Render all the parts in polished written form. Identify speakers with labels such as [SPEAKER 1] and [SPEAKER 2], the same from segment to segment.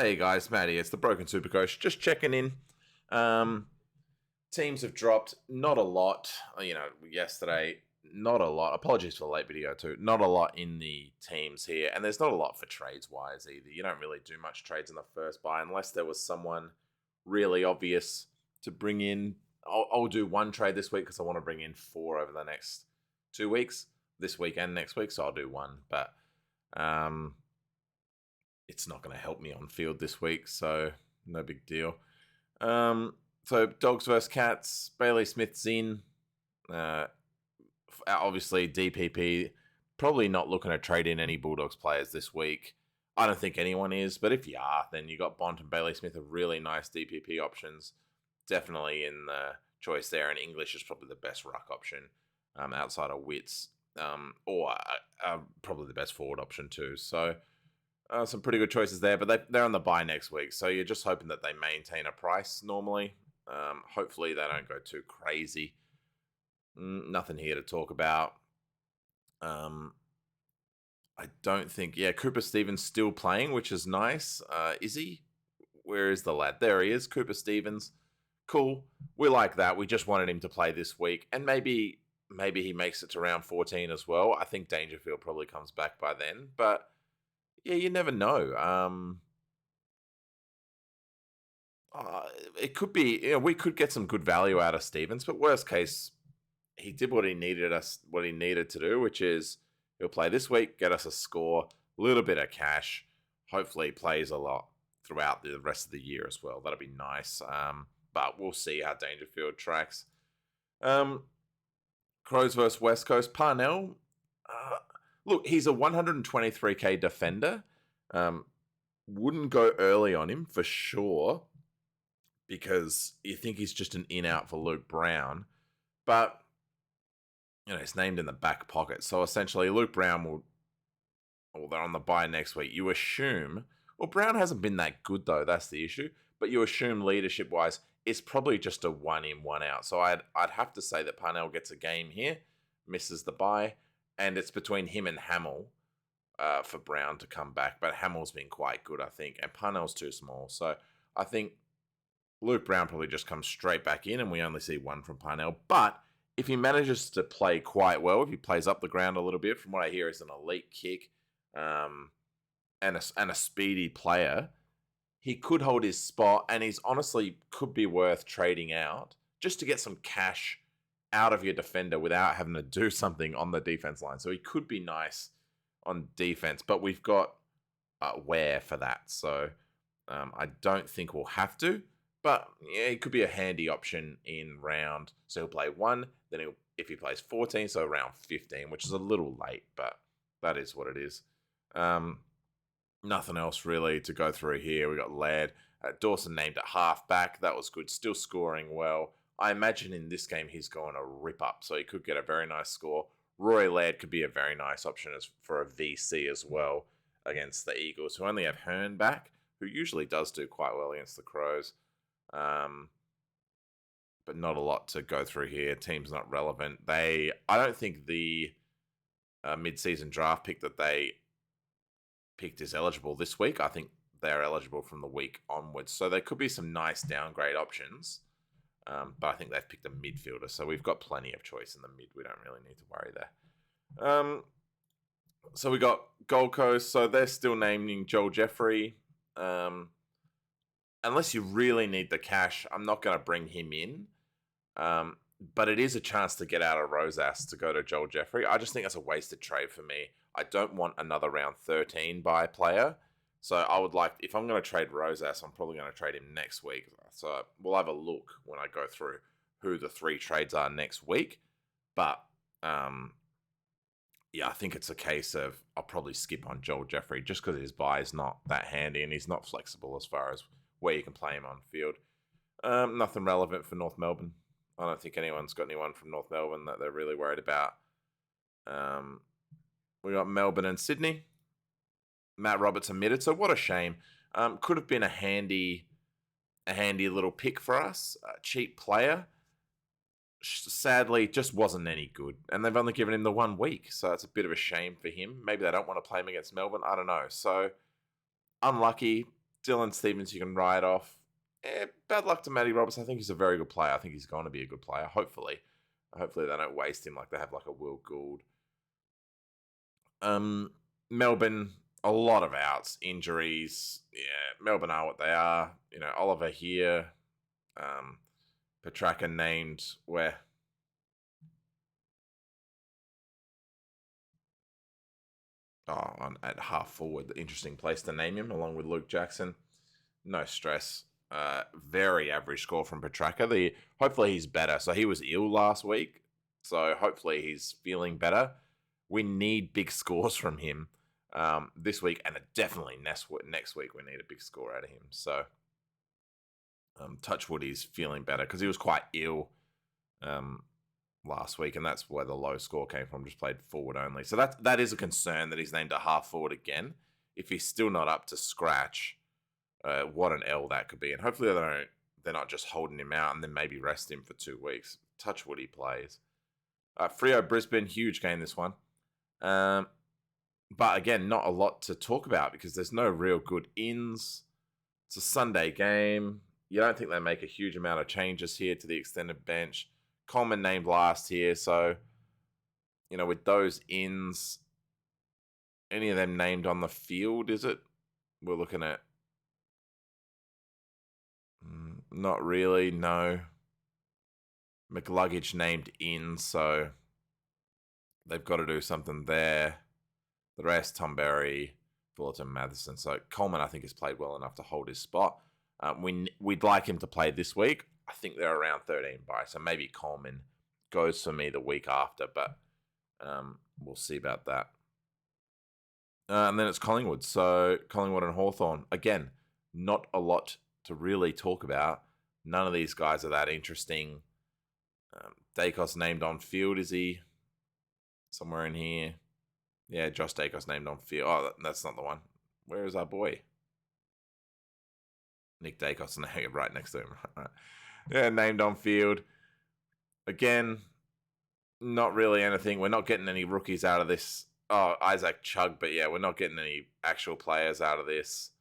[SPEAKER 1] Hey guys, Matty, it's the Broken Supercoach. Just checking in. Um, Teams have dropped, not a lot. Yesterday, not a lot. Apologies for the late video too. Not a lot in the teams here, and there's not a lot for trades wise either. You don't really do much trades in the first buy unless there was someone really obvious to bring in. I'll do one trade this week because I want to bring in 4 over the next 2 weeks, this week and next week. So I'll do one, but it's not going to help me on field this week, so no big deal. So Dogs vs Cats, Bailey Smith's in. Obviously, DPP, probably not looking to trade in any Bulldogs players this week. I don't think anyone is, but if you are, then you got Bont and Bailey Smith are really nice DPP options. Definitely in the choice there, and English is probably the best ruck option outside of Wits, or probably the best forward option too. So some pretty good choices there, but they're on the buy next week, so you're just hoping that they maintain a price normally. Hopefully they don't go too crazy. Nothing here to talk about. I don't think... Yeah, Cooper Stevens still playing, which is nice. Is he? Where is the lad? There he is, Cooper Stevens. Cool. We like that. We just wanted him to play this week, and maybe he makes it to round 14 as well. I think Dangerfield probably comes back by then, but yeah, you never know. It could be, we could get some good value out of Stevens, but worst case, he did what he needed to do, which is he'll play this week, get us a score, a little bit of cash. Hopefully, he plays a lot throughout the rest of the year as well. That'll be nice. But we'll see how Dangerfield tracks. Crows versus West Coast. Parnell. Look, he's a 123k defender. Wouldn't go early on him for sure, because you think he's just an in-out for Luke Brown. But, he's named in the back pocket. So essentially, Luke Brown they're on the bye next week. You assume... Well, Brown hasn't been that good, though. That's the issue. But you assume leadership-wise, it's probably just a one in, one out. So I'd have to say that Parnell gets a game here, misses the bye, and it's between him and Hamill for Brown to come back. But Hamill's been quite good, I think, and Parnell's too small. So I think Luke Brown probably just comes straight back in, and we only see one from Parnell. But if he manages to play quite well, if he plays up the ground a little bit, from what I hear is an elite kick and a speedy player, he could hold his spot, and he's honestly could be worth trading out just to get some cash out of your defender without having to do something on the defense line. So he could be nice on defense, but we've got Ware for that. So I don't think we'll have to, but yeah, it could be a handy option in round. So he'll play 1, then if he plays 14, so round 15, which is a little late, but that is what it is. Nothing else really to go through here. We got Laird. Dawson named at halfback. That was good. Still scoring well. I imagine in this game he's going to rip up, so he could get a very nice score. Roy Laird could be a very nice option for a VC as well against the Eagles, who only have Hearn back, who usually does do quite well against the Crows. But not a lot to go through here. Team's not relevant. I don't think the mid-season draft pick that they picked is eligible this week. I think they're eligible from the week onwards. So there could be some nice downgrade options. But I think they've picked a midfielder. So we've got plenty of choice in the mid. We don't really need to worry there. So we got Gold Coast. So they're still naming Joel Jeffrey. Unless you really need the cash, I'm not going to bring him in. But it is a chance to get out of Rosas to go to Joel Jeffrey. I just think that's a wasted trade for me. I don't want another round 13 buy player. So I would like, if I'm going to trade Rosas, I'm probably going to trade him next week. So we'll have a look when I go through who the 3 trades are next week. But yeah, I think it's a case of I'll probably skip on Joel Jeffrey just because his buy is not that handy and he's not flexible as far as where you can play him on field. Nothing relevant for North Melbourne. I don't think anyone's got anyone from North Melbourne that they're really worried about. We got Melbourne and Sydney. Matt Roberts omitted, so what a shame. Could have been a handy little pick for us. A cheap player. Sadly, just wasn't any good. And they've only given him the 1 week, so it's a bit of a shame for him. Maybe they don't want to play him against Melbourne. I don't know. So, unlucky. Dylan Stevens, you can write off. Bad luck to Matty Roberts. I think he's a very good player. I think he's going to be a good player. Hopefully they don't waste him like they have like a Will Gould. Melbourne, a lot of outs, injuries. Yeah, Melbourne are what they are. Oliver here. Petrarca named where? At half forward. Interesting place to name him, along with Luke Jackson. No stress. Very average score from Petrarca. Hopefully he's better. So he was ill last week. So hopefully he's feeling better. We need big scores from him this week, and definitely next week we need a big score out of him. So touch wood, he's feeling better because he was quite ill last week, and that's where the low score came from. Just played forward only. So that is a concern that he's named a half forward again. If he's still not up to scratch, what an L that could be. And hopefully they're not just holding him out and then maybe rest him for 2 weeks. Touch wood, he plays. Freo Brisbane, huge game this one. But again, not a lot to talk about because there's no real good ins. It's a Sunday game. You don't think they make a huge amount of changes here to the extended bench. Coleman named last here, so with those ins, any of them named on the field, is it? We're looking at not really, no. McLuggage named in, so they've got to do something there. The rest, Tom Berry, Fullerton, Matheson. So Coleman, I think, has played well enough to hold his spot. We'd like him to play this week. I think they're around 13 by, so maybe Coleman goes for me the week after, but we'll see about that. And then it's Collingwood. So Collingwood and Hawthorn. Again, not a lot to really talk about. None of these guys are that interesting. Dacos named on field, is he? Somewhere in here. Yeah, Josh Dacos named on field. Oh, that's not the one. Where is our boy? Nick Dacos, right next to him. Yeah, named on field. Again, not really anything. We're not getting any rookies out of this. Oh, Isaac Chugg, but yeah, we're not getting any actual players out of this.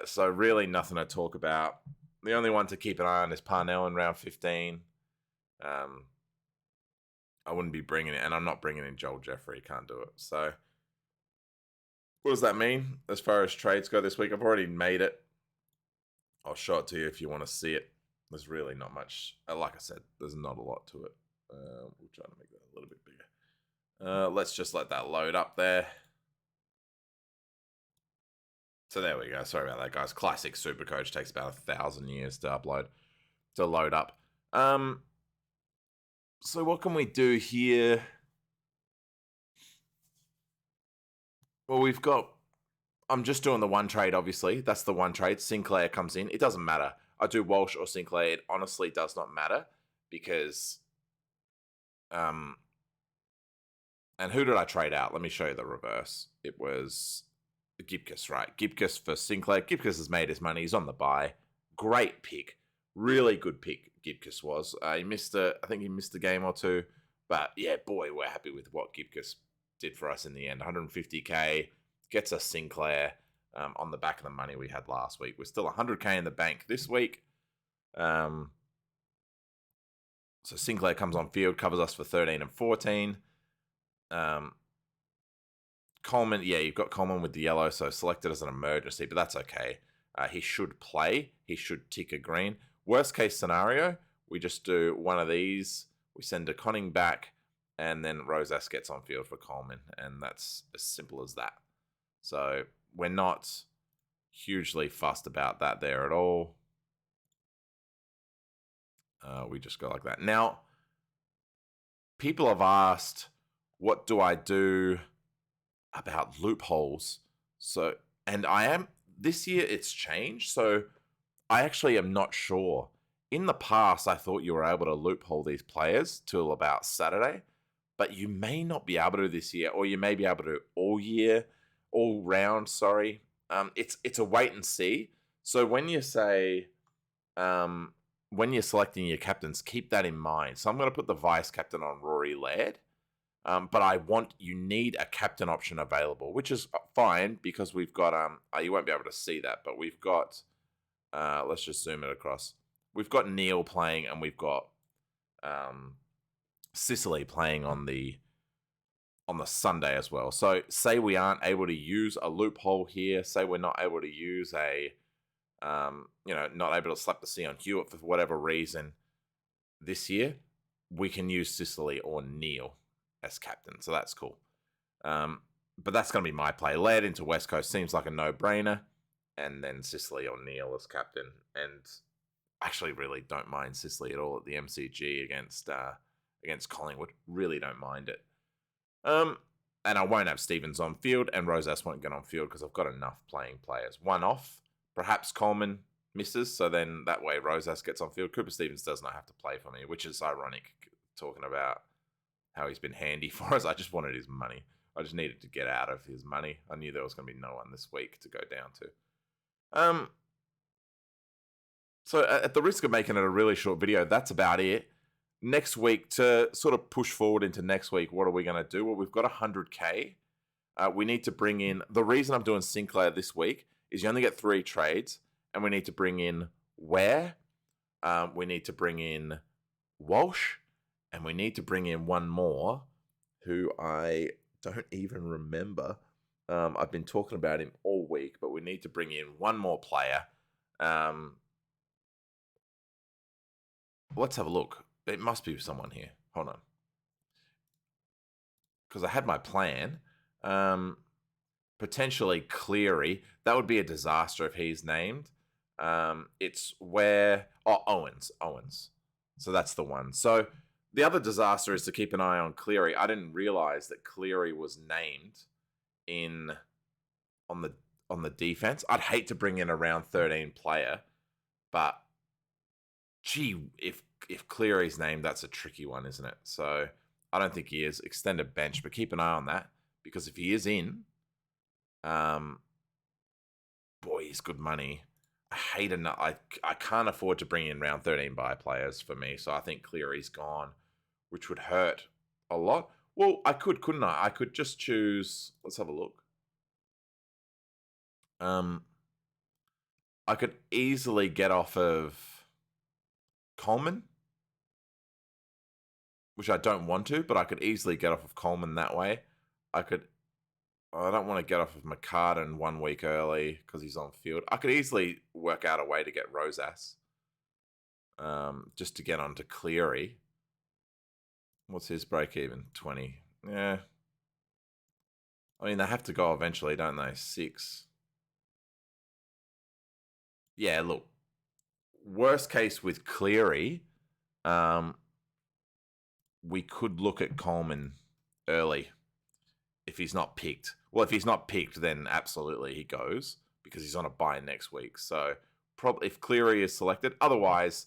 [SPEAKER 1] So really nothing to talk about. The only one to keep an eye on is Parnell in round 15. I wouldn't be bringing it, and I'm not bringing in Joel Jeffrey. Can't do it. So what does that mean as far as trades go this week? I've already made it. I'll show it to you if you want to see it. There's really not much. Like I said, there's not a lot to it. We'll try to make that a little bit bigger. Let's just let that load up there. So there we go. Sorry about that, guys. Classic Supercoach takes about 1,000 years to load up. So what can we do here? Well, I'm just doing the one trade, obviously. That's the one trade. Sinclair comes in. It doesn't matter. I do Walsh or Sinclair. It honestly does not matter because... and who did I trade out? Let me show you the reverse. It was Gibcus, right? Gibcus for Sinclair. Gibcus has made his money. He's on the buy. Great pick. Really good pick, Gibcus was. I think he missed a game or two. But yeah, boy, we're happy with what Gibcus did for us in the end. 150k, gets us Sinclair on the back of the money we had last week. We're still 100k in the bank this week. So Sinclair comes on field, covers us for 13 and 14. Coleman, yeah, you've got Coleman with the yellow, so selected as an emergency, but that's okay. He should play. He should tick a green. Worst case scenario, we just do one of these. We send De Conning back, and then Rosas gets on field for Coleman, and that's as simple as that. So we're not hugely fussed about that there at all. We just go like that. Now, people have asked, what do I do about loopholes? So, and this year it's changed. So I actually am not sure. In the past, I thought you were able to loophole these players till about Saturday, but you may not be able to this year, or you may be able to all round, sorry. It's a wait and see. So when you say, when you're selecting your captains, keep that in mind. So I'm going to put the vice captain on Rory Laird. But you need a captain option available, which is fine because we've got, you won't be able to see that, but we've got, let's just zoom it across. We've got Neil playing and we've got Sicily playing on the Sunday as well. So say we aren't able to use a loophole here, say we're not able to use not able to slap the C on Hewitt for whatever reason this year, we can use Sicily or Neil as captain. So that's cool. But that's going to be my play. Laird into West Coast seems like a no-brainer. And then Sicily or Neil as captain. And I actually really don't mind Sicily at all at the MCG against Collingwood. Really don't mind it. And I won't have Stevens on field, and Rosas won't get on field because I've got enough playing players. One off. Perhaps Coleman misses, so then that way Rosas gets on field. Cooper Stevens does not have to play for me, which is ironic, talking about how he's been handy for us. I just wanted his money. I just needed to get out of his money. I knew there was going to be no one this week to go down to. So at the risk of making it a really short video, that's about it. Next week, to sort of push forward into next week, what are we going to do? Well, we've got 100K. We need to bring in... The reason I'm doing Sinclair this week is you only get 3 trades, and we need to bring in Ware, we need to bring in Walsh, and we need to bring in one more, who I don't even remember. I've been talking about him all week, but we need to bring in one more player. Let's have a look. It must be someone here. Hold on. Because I had my plan. Potentially Cleary. That would be a disaster if he's named. It's where... Oh, Owens. So that's the one. So the other disaster is to keep an eye on Cleary. I didn't realize that Cleary was named on the defense. I'd hate to bring in a round 13 player, but gee, if Cleary's named, that's a tricky one, isn't it? So I don't think he is. Extended bench, but keep an eye on that, because if he is in, boy, he's good money. I hate enough. I can't afford to bring in round 13 buy players for me, so I think Cleary's gone, which would hurt a lot. Well, I could, couldn't I? I could just choose... Let's have a look. I could easily get off of Coleman, which I don't want to, but I could easily get off of Coleman that way. I don't want to get off of McCartan 1 week early because he's on field. I could easily work out a way to get Rosas just to get onto Cleary. What's his break even? 20. Yeah. I mean, they have to go eventually, don't they? 6. Yeah, look. Worst case with Cleary, we could look at Coleman early if he's not picked. Well, if he's not picked, then absolutely he goes because he's on a bye next week. So probably if Cleary is selected. Otherwise,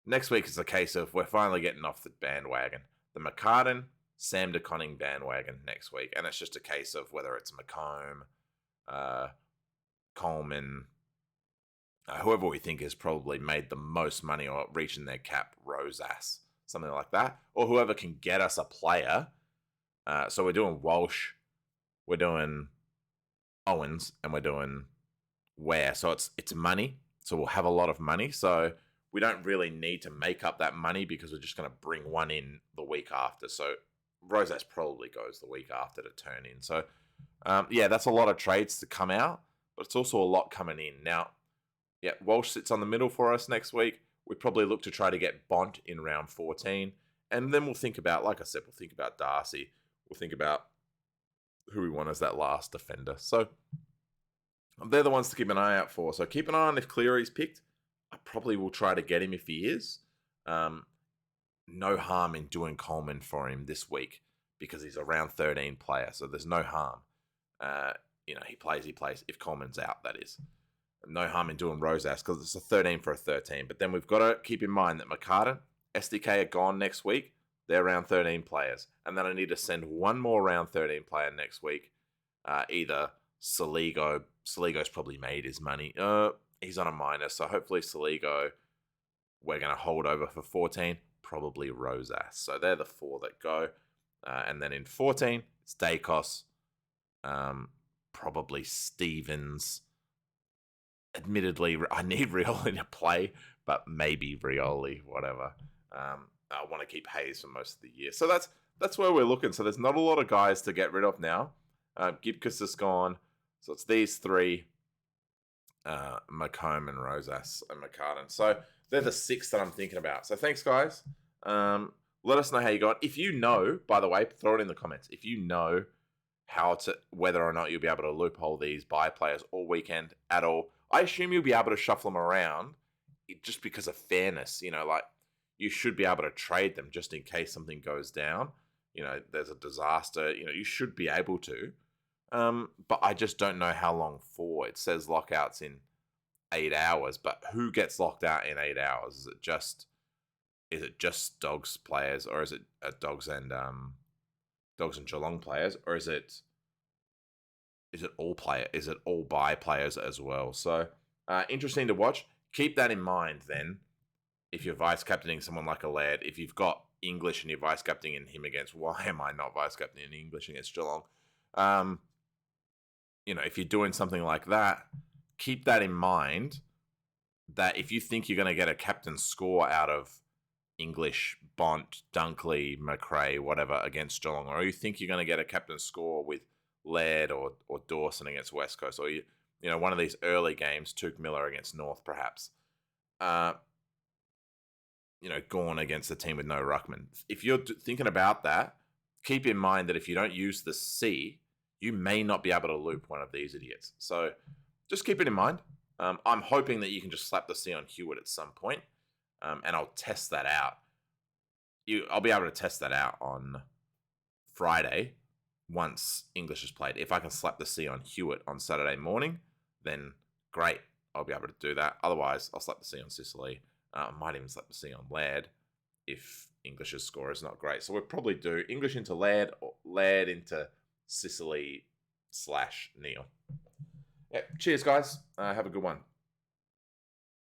[SPEAKER 1] next week is a case of we're finally getting off the bandwagon. The McCartan, Sam DeConning bandwagon next week. And it's just a case of whether it's McComb, Coleman, whoever we think has probably made the most money or reaching their cap, Rosas, something like that. Or whoever can get us a player. So we're doing Walsh, we're doing Owens, and we're doing Ware. So it's money. So we'll have a lot of money. So we don't really need to make up that money because we're just going to bring one in the week after. So Rosas probably goes the week after to turn in. So, yeah, that's a lot of trades to come out, but it's also a lot coming in. Now, yeah, Walsh sits on the middle for us next week. We probably look to try to get Bont in round 14. And then we'll think about, like I said, we'll think about Darcy. We'll think about who we want as that last defender. So they're the ones to keep an eye out for. So keep an eye on if Cleary's picked. I probably will try to get him if he is. No harm in doing Coleman for him this week because he's a round 13 player. So there's no harm. He plays. If Coleman's out, that is. No harm in doing Rosas because it's a 13 for a 13. But then we've got to keep in mind that McCartan, SDK are gone next week. They're round 13 players. And then I need to send one more round 13 player next week. Either Saligo. Saligo's probably made his money. He's on a minus. So hopefully Saligo, we're going to hold over for 14. probably Rosas. So they're the 4 that go. And then in 14, it's Dacos, probably Stevens. Admittedly, I need Rioli to play, but maybe Rioli, whatever. I want to keep Hayes for most of the year. So that's where we're looking. So there's not a lot of guys to get rid of now. Gibcus is gone. So it's these 3, Macomb and Rosas and McCartan. So they're the 6 that I'm thinking about. So thanks, guys. Let us know how you got. If you know, by the way, throw it in the comments. If you know whether or not you'll be able to loophole these buy players all weekend at all. I assume you'll be able to shuffle them around just because of fairness. Like you should be able to trade them just in case something goes down. There's a disaster. You should be able to. But I just don't know how long for. It says lockouts in 8 hours, but who gets locked out in 8 hours? Is it just Dogs players, or is it Dogs and Geelong players, or is it all buy players as well? So interesting to watch. Keep that in mind then. If you're vice captaining someone like a Laird, if you've got English and you're vice captaining him against, why am I not vice captaining English against Geelong? If you're doing something like that, keep that in mind. That if you think you're going to get a captain score out of English, Bont, Dunkley, McRae, whatever, against Geelong, or you think you're going to get a captain score with Laird or Dawson against West Coast, or one of these early games, Tuke Miller against North, perhaps. Gorn against a team with no ruckman. If you're thinking about that, keep in mind that if you don't use the C, you may not be able to loop one of these idiots. So just keep it in mind. I'm hoping that you can just slap the C on Hewitt at some point, and I'll test that out. I'll be able to test that out on Friday once English is played. If I can slap the C on Hewitt on Saturday morning, then great. I'll be able to do that. Otherwise, I'll slap the C on Sicily. I might even slap the C on Laird if English's score is not great. So we'll probably do English into Laird, or Laird into Sicily / Neil. Yeah, cheers, guys. Have a good one.